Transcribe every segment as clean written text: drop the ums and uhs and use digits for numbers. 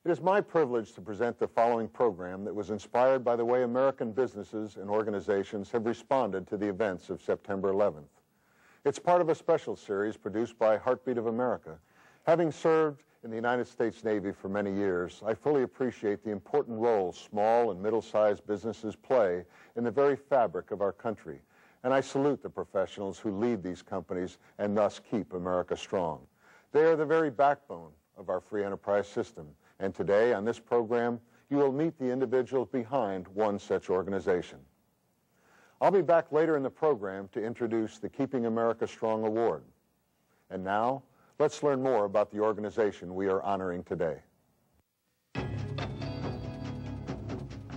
It is my privilege to present the following program that was inspired by the way American businesses and organizations have responded to the events of September 11th. It's part of a special series produced by Heartbeat of America. Having served in the United States Navy for many years, I fully appreciate the important role small and middle-sized businesses play in the very fabric of our country, and I salute the professionals who lead these companies and thus keep America strong. They are the very backbone of our free enterprise system, and today on this program, you will meet the individuals behind one such organization. I'll be back later in the program to introduce the Keeping America Strong Award. And now, let's learn more about the organization we are honoring today.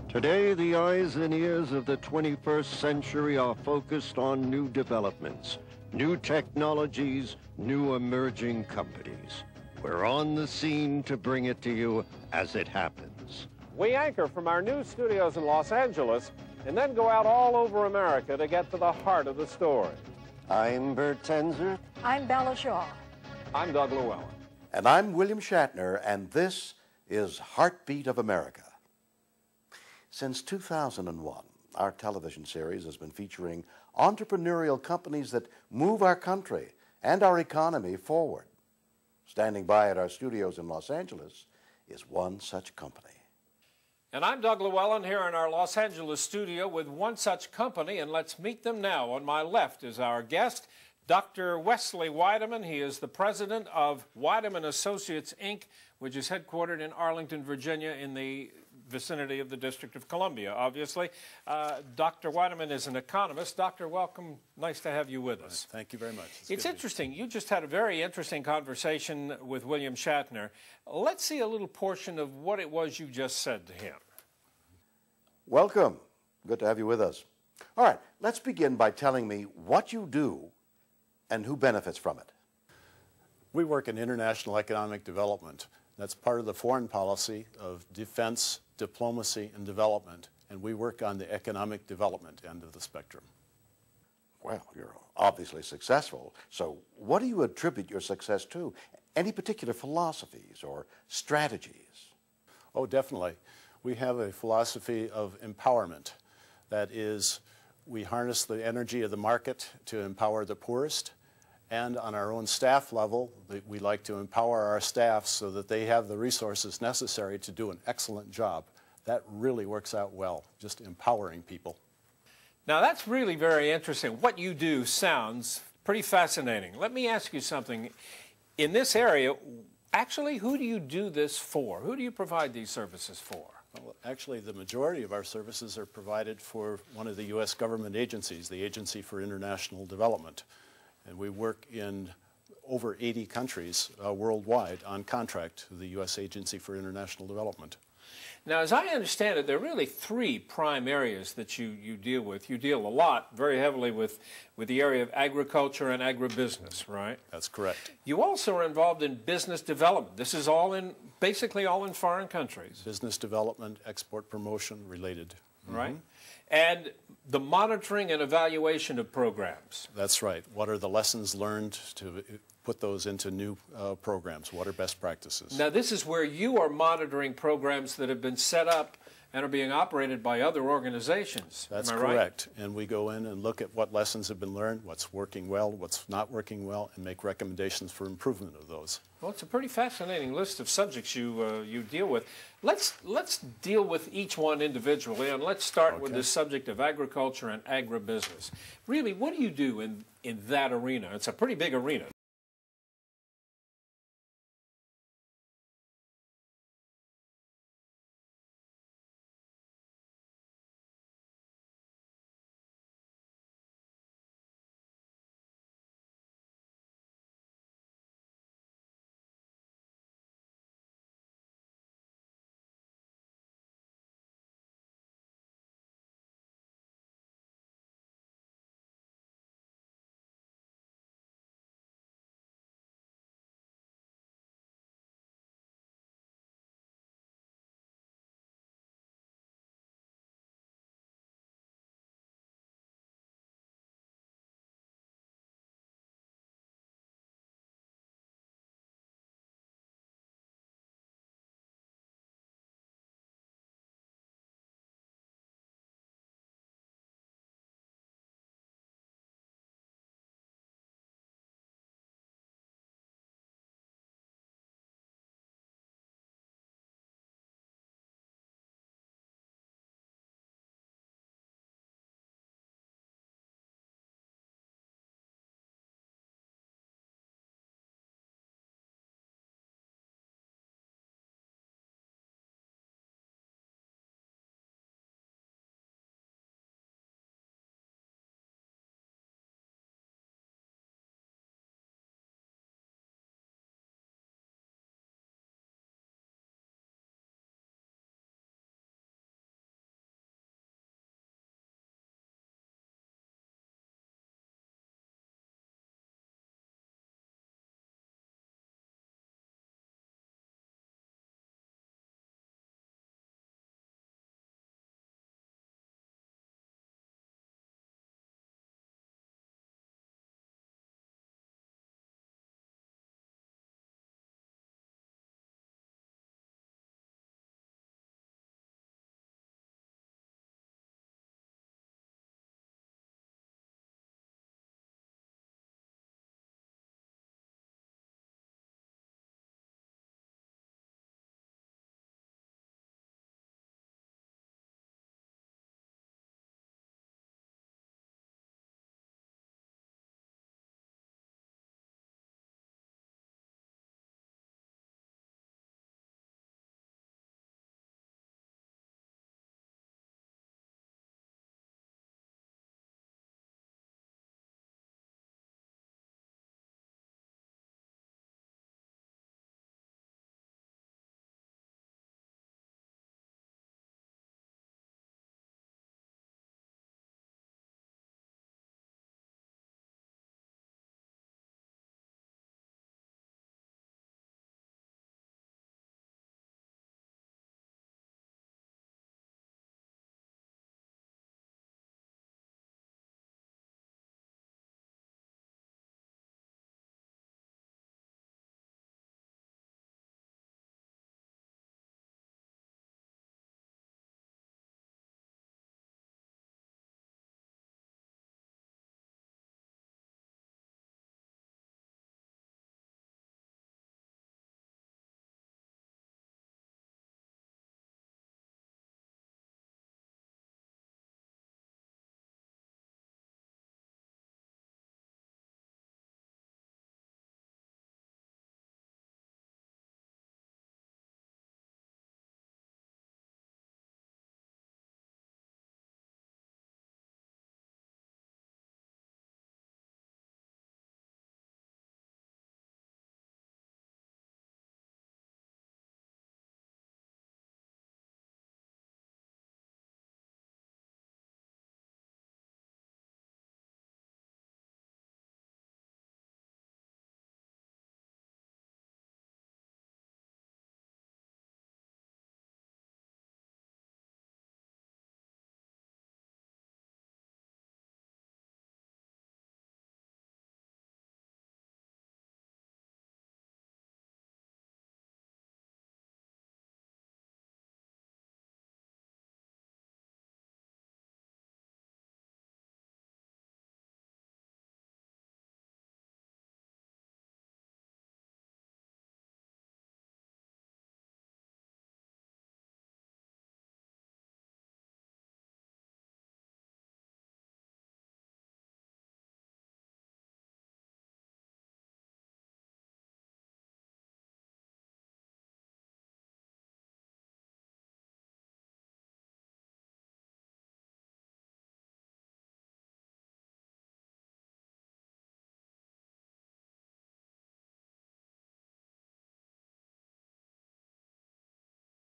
Today, the eyes and ears of the 21st century are focused on new developments, new technologies, new emerging companies. We're on the scene to bring it to you as it happens. We anchor from our new studios in Los Angeles and then go out all over America to get to the heart of the story. I'm Bert Tenzer. I'm Bella Shaw. I'm Doug Llewellyn. And I'm William Shatner, and this is Heartbeat of America. Since 2001, our television series has been featuring entrepreneurial companies that move our country and our economy forward. Standing by at our studios in Los Angeles is one such company. And I'm Doug Llewellyn here in our Los Angeles studio with one such company, and let's meet them now. On my left is our guest, Dr. Wesley Weideman. He is the president of Weideman Associates, Inc., which is headquartered in Arlington, Virginia, in the vicinity of the District of Columbia, obviously. Dr. Weideman is an economist. Doctor, welcome. Nice to have you with us. Thank you very much. It's interesting. You just had a very interesting conversation with William Shatner. Let's see a little portion of what it was you just said to him. Welcome. Good to have you with us. All right, let's begin by telling me what you do and who benefits from it. We work in international economic development. That's part of the foreign policy of defense, diplomacy, and development, and we work on the economic development end of the spectrum. Well, you're obviously successful, so what do you attribute your success to? Any particular philosophies or strategies? Oh, definitely. We have a philosophy of empowerment. That is, we harness the energy of the market to empower the poorest. And on our own staff level, we like to empower our staff so that they have the resources necessary to do an excellent job. That really works out well, just empowering people. Now, that's really very interesting. What you do sounds pretty fascinating. Let me ask you something. In this area, actually, who do you do this for? Who do you provide these services for? Well, actually, the majority of our services are provided for one of the U.S. government agencies, the Agency for International Development. And we work in over 80 countries worldwide on contract to the U.S. Agency for International Development. Now, as I understand it, there are really three prime areas that you deal with. You deal a lot, very heavily, with the area of agriculture and agribusiness, right? That's correct. You also are involved in business development. This is basically all in foreign countries. Business development, export promotion related. Right? And the monitoring and evaluation of programs. That's right. What are the lessons learned to put those into new programs? What are best practices? Now, this is where you are monitoring programs that have been set up and are being operated by other organizations. That's Am I correct. Right? And we go in and look at what lessons have been learned, what's working well, what's not working well, and make recommendations for improvement of those. Well, it's a pretty fascinating list of subjects you deal with. Let's deal with each one individually, and let's start with the subject of agriculture and agribusiness. Really, what do you do in that arena? It's a pretty big arena.